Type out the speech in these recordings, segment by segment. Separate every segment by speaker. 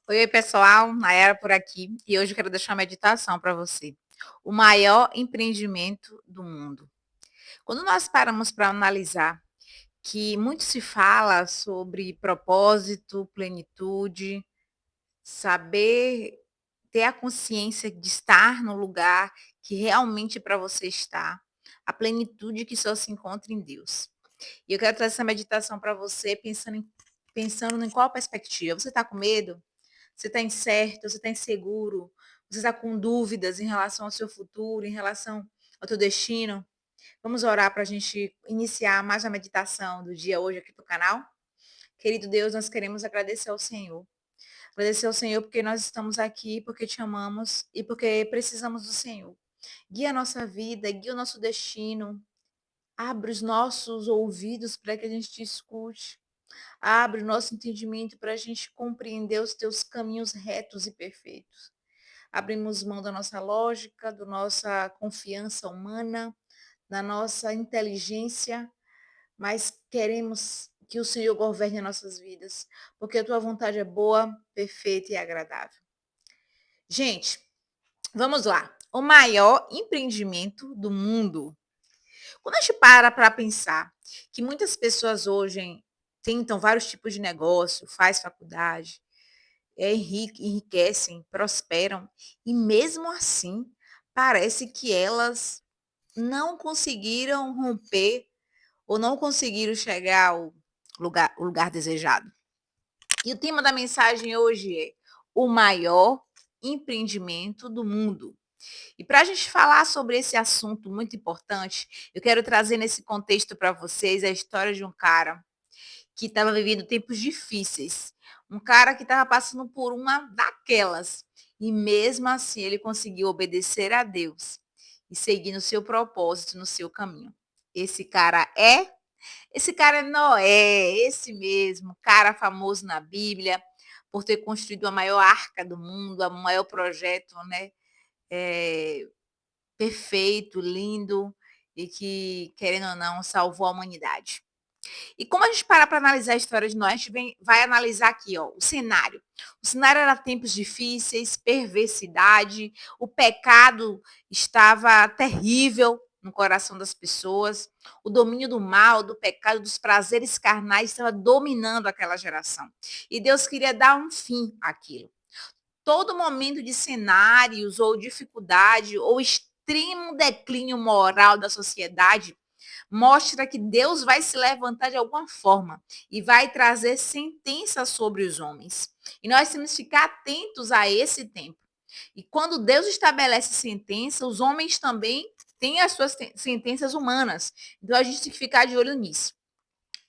Speaker 1: Oi, pessoal, Nayara por aqui e hoje eu quero deixar uma meditação para você. O maior empreendimento do mundo. Quando nós paramos para analisar que muito se fala sobre propósito, plenitude, saber ter a consciência de estar no lugar que realmente para você está, a plenitude que só se encontra em Deus. E eu quero trazer essa meditação para você pensando em qual perspectiva. Você está com medo? Você está incerto, você está inseguro, você está com dúvidas em relação ao seu futuro, em relação ao teu destino. Vamos orar para a gente iniciar mais uma meditação do dia hoje aqui do canal? Querido Deus, nós queremos agradecer ao Senhor. Agradecer ao Senhor porque nós estamos aqui, porque te amamos e porque precisamos do Senhor. Guia a nossa vida, guia o nosso destino. Abre os nossos ouvidos para que a gente te escute. Abre o nosso entendimento para a gente compreender os teus caminhos retos e perfeitos. Abrimos mão da nossa lógica, da nossa confiança humana, da nossa inteligência, mas queremos que o Senhor governe nossas vidas, porque a tua vontade é boa, perfeita e agradável. Gente, vamos lá. O maior empreendimento do mundo. Quando a gente para pensar que muitas pessoas hoje tentam vários tipos de negócio, faz faculdade, enriquecem, prosperam, e mesmo assim parece que elas não conseguiram romper ou não conseguiram chegar ao lugar desejado. E o tema da mensagem hoje é o maior empreendimento do mundo. E para a gente falar sobre esse assunto muito importante, eu quero trazer nesse contexto para vocês a história de um cara que estava vivendo tempos difíceis. Um cara que estava passando por uma daquelas. E mesmo assim ele conseguiu obedecer a Deus e seguir no seu propósito, no seu caminho. Esse cara é? Esse cara é Noé, esse mesmo, cara famoso na Bíblia, por ter construído a maior arca do mundo, o maior projeto, né? É, perfeito, lindo e que, querendo ou não, salvou a humanidade. E como a gente para analisar a história de Noé, a gente vai analisar aqui ó, o cenário. O cenário era tempos difíceis, perversidade, o pecado estava terrível no coração das pessoas, o domínio do mal, do pecado, dos prazeres carnais estava dominando aquela geração. E Deus queria dar um fim àquilo. Todo momento de cenários ou dificuldade ou extremo declínio moral da sociedade mostra que Deus vai se levantar de alguma forma e vai trazer sentença sobre os homens. E nós temos que ficar atentos a esse tempo. E quando Deus estabelece sentença, os homens também têm as suas sentenças humanas. Então a gente tem que ficar de olho nisso.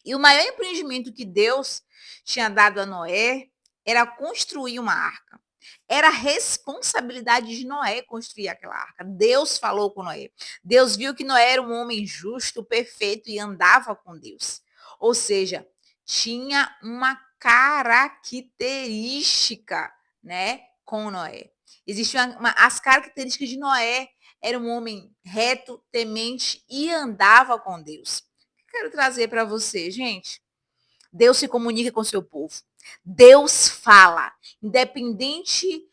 Speaker 1: E o maior empreendimento que Deus tinha dado a Noé era construir uma arca. Era responsabilidade de Noé construir aquela arca. Deus falou com Noé. Deus viu que Noé era um homem justo, perfeito e andava com Deus. Ou seja, tinha uma característica, né, com Noé. Existiam as características de Noé. Era um homem reto, temente e andava com Deus. Quero trazer para você, gente. Deus se comunica com o seu povo. Deus fala, independente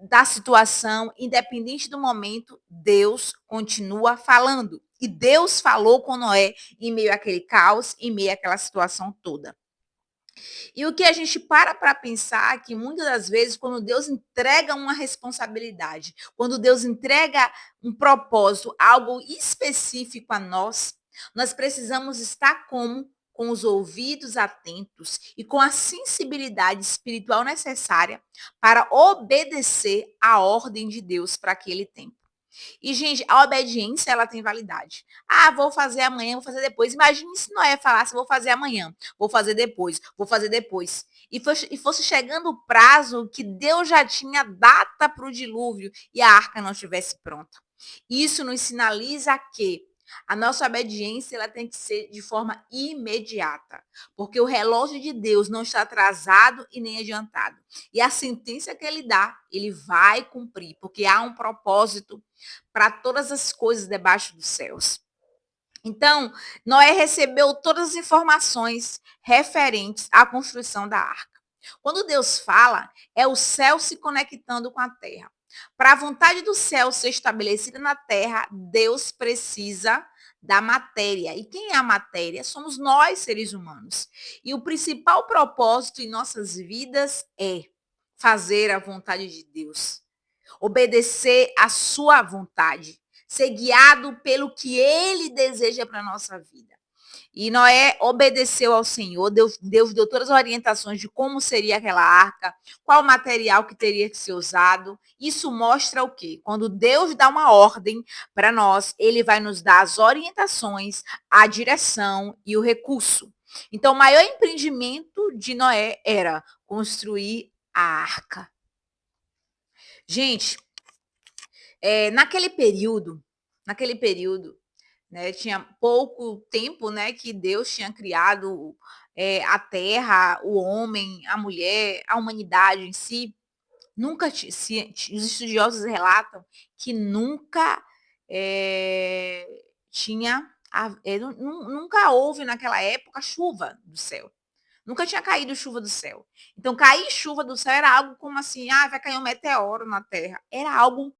Speaker 1: da situação, independente do momento, Deus continua falando. E Deus falou com Noé em meio àquele caos, em meio àquela situação toda. E o que a gente para pensar é que muitas das vezes, quando Deus entrega uma responsabilidade, quando Deus entrega um propósito, algo específico a nós, nós precisamos estar como? Com os ouvidos atentos e com a sensibilidade espiritual necessária para obedecer à ordem de Deus para aquele tempo. E, gente, a obediência, ela tem validade. Ah, vou fazer amanhã, vou fazer depois. Imagine se Noé falasse, vou fazer amanhã, vou fazer depois, vou fazer depois. E fosse chegando o prazo que Deus já tinha data para o dilúvio e a arca não estivesse pronta. Isso nos sinaliza que a nossa obediência ela tem que ser de forma imediata, porque o relógio de Deus não está atrasado e nem adiantado. E a sentença que ele dá, ele vai cumprir, porque há um propósito para todas as coisas debaixo dos céus. Então, Noé recebeu todas as informações referentes à construção da arca. Quando Deus fala, é o céu se conectando com a terra. Para a vontade do céu ser estabelecida na terra, Deus precisa da matéria. E quem é a matéria? Somos nós, seres humanos. E o principal propósito em nossas vidas é fazer a vontade de Deus, obedecer a sua vontade, ser guiado pelo que ele deseja para a nossa vida. E Noé obedeceu ao Senhor, Deus deu todas as orientações de como seria aquela arca, qual material que teria que ser usado. Isso mostra o quê? Quando Deus dá uma ordem para nós, ele vai nos dar as orientações, a direção e o recurso. Então, o maior empreendimento de Noé era construir a arca. Gente, naquele período, né, tinha pouco tempo, né, que Deus tinha criado a terra, o homem, a mulher, a humanidade em si. Nunca os estudiosos relatam que nunca tinha nunca houve naquela época chuva do céu. Nunca tinha caído chuva do céu. Então, cair chuva do céu era algo como assim, vai cair um meteoro na Terra. Era algo.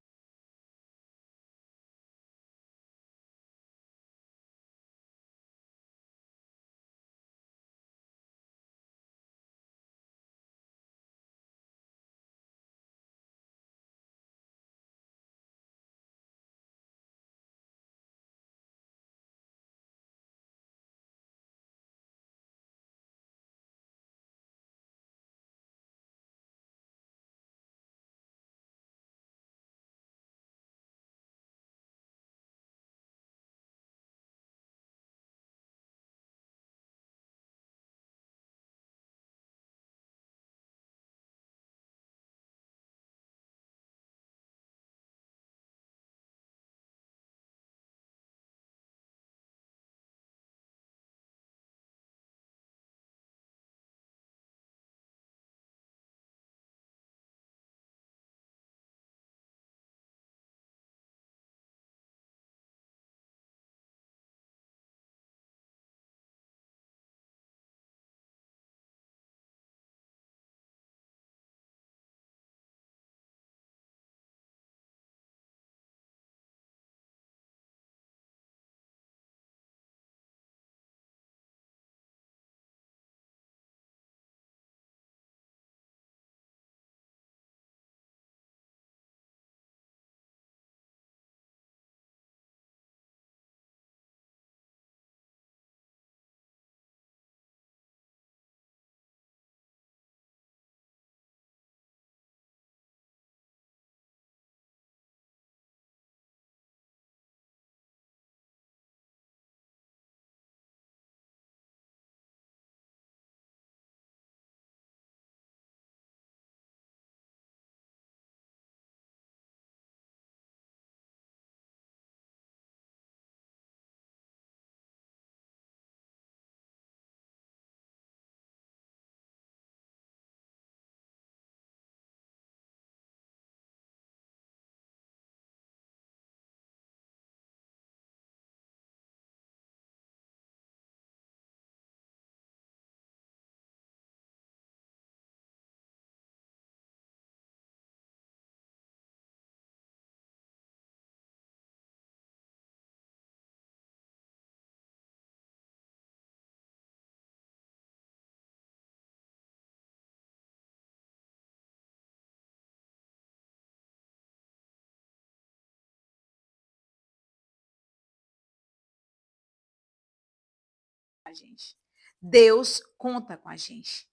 Speaker 1: A gente. Deus conta com a gente.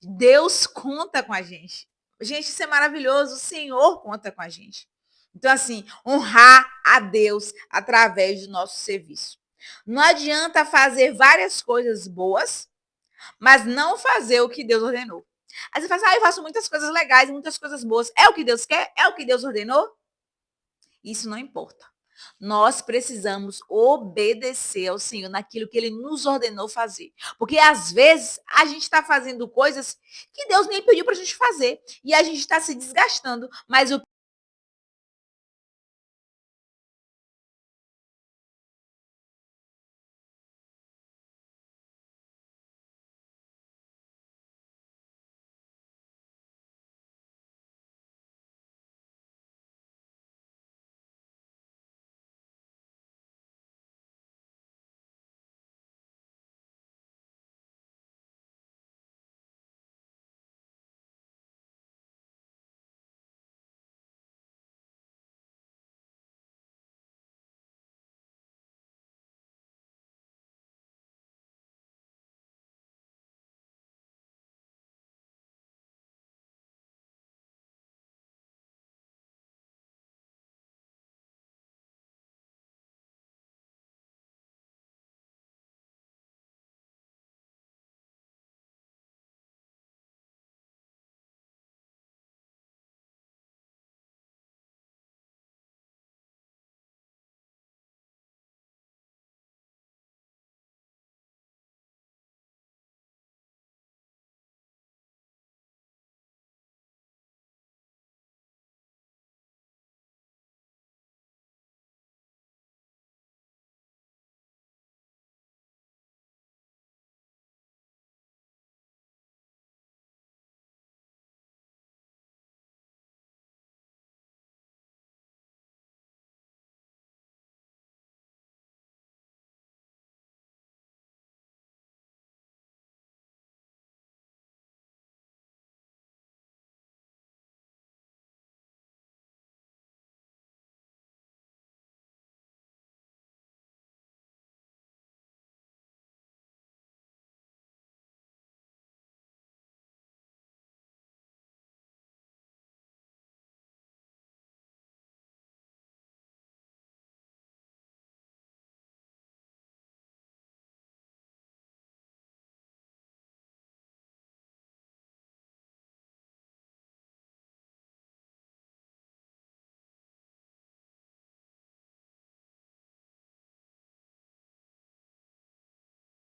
Speaker 1: Deus conta com a gente. Gente, isso é maravilhoso. O Senhor conta com a gente. Então, assim, honrar a Deus através do nosso serviço. Não adianta fazer várias coisas boas, mas não fazer o que Deus ordenou. Aí você fala assim, eu faço muitas coisas legais, muitas coisas boas. É o que Deus quer? É o que Deus ordenou? Isso não importa. Nós precisamos obedecer ao Senhor naquilo que Ele nos ordenou fazer. Porque às vezes a gente está fazendo coisas que Deus nem pediu para a gente fazer. E a gente está se desgastando. Mas o